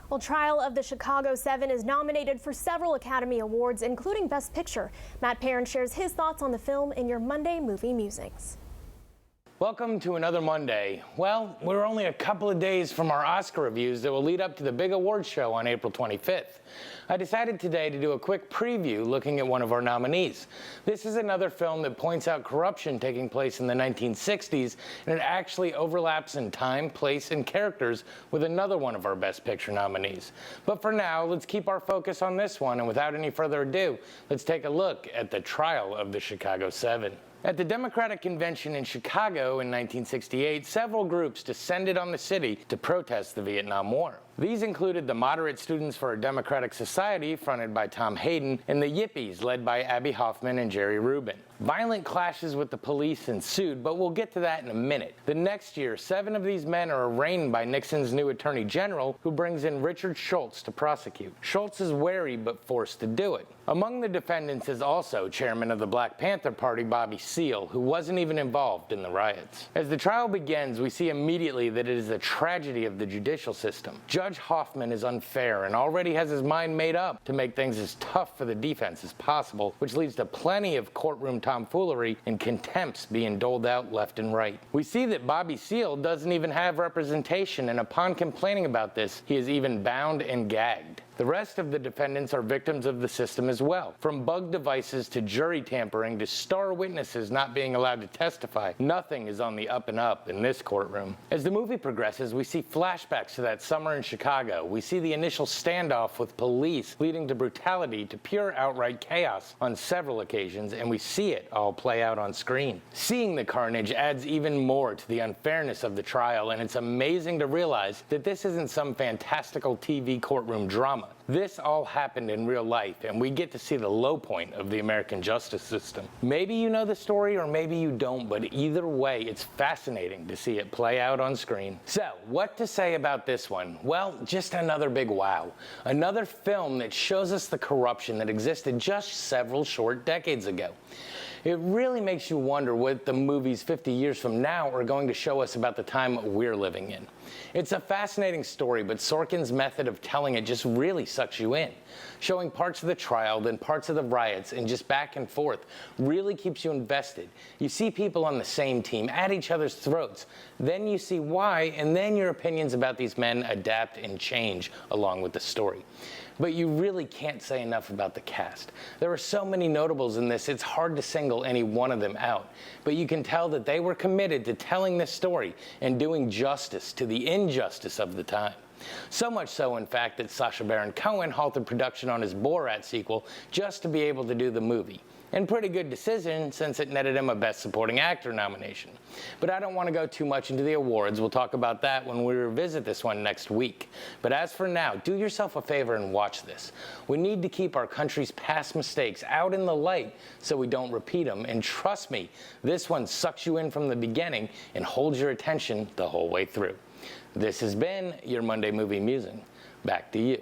Well, Trial of the Chicago 7 is nominated for several Academy Awards, including Best Picture. Matt Perrin shares his thoughts on the film in your Monday Movie Musings. Welcome to another Monday. Well, we're only a couple of days from our Oscar reviews that will lead up to the big awards show on April 25th. I decided today to do a quick preview looking at one of our nominees. This is another film that points out corruption taking place in the 1960s, and it actually overlaps in time, place, and characters with another one of our Best Picture nominees. But for now, let's keep our focus on this one, and without any further ado, let's take a look at the Trial of the Chicago 7. At the Democratic Convention in Chicago in 1968, several groups descended on the city to protest the Vietnam War. These included the Moderate Students for a Democratic Society, fronted by Tom Hayden, and the Yippies, led by Abbie Hoffman and Jerry Rubin. Violent clashes with the police ensued, but we'll get to that in a minute. The next year, 7 of these men are arraigned by Nixon's new Attorney General, who brings in Richard Schultz to prosecute. Schultz is wary but forced to do it. Among the defendants is also chairman of the Black Panther Party, Bobby Seale, who wasn't even involved in the riots. As the trial begins, we see immediately that it is a tragedy of the judicial system. Judge Hoffman is unfair and already has his mind made up to make things as tough for the defense as possible, which leads to plenty of courtroom tomfoolery and contempts being doled out left and right. We see that Bobby Seale doesn't even have representation, and upon complaining about this, he is even bound and gagged. The rest of the defendants are victims of the system as well. From bug devices to jury tampering to star witnesses not being allowed to testify, nothing is on the up and up in this courtroom. As the movie progresses, we see flashbacks to that summer in Chicago. We see the initial standoff with police leading to brutality to pure outright chaos on several occasions, and we see it all play out on screen. Seeing the carnage adds even more to the unfairness of the trial, and it's amazing to realize that this isn't some fantastical TV courtroom drama. This all happened in real life, and we get to see the low point of the American justice system. Maybe you know the story or maybe you don't, but either way, it's fascinating to see it play out on screen. So, what to say about this one? Well, just another big wow. Another film that shows us the corruption that existed just several short decades ago. It really makes you wonder what the movies 50 years from now are going to show us about the time we're living in. It's a fascinating story, but Sorkin's method of telling it just really sucks you in. Showing parts of the trial, then parts of the riots, and just back and forth really keeps you invested. You see people on the same team at each other's throats. Then you see why, and then your opinions about these men adapt and change along with the story. But you really can't say enough about the cast. There are so many notables in this, it's hard to single any one of them out. But you can tell that they were committed to telling this story and doing justice to the injustice of the time. So much so, in fact, that Sacha Baron Cohen halted production on his Borat sequel just to be able to do the movie. And pretty good decision, since it netted him a Best Supporting Actor nomination. But I don't want to go too much into the awards. We'll talk about that when we revisit this one next week. But as for now, do yourself a favor and watch this. We need to keep our country's past mistakes out in the light so we don't repeat them. And trust me, this one sucks you in from the beginning and holds your attention the whole way through. This has been your Monday Movie Musing. Back to you.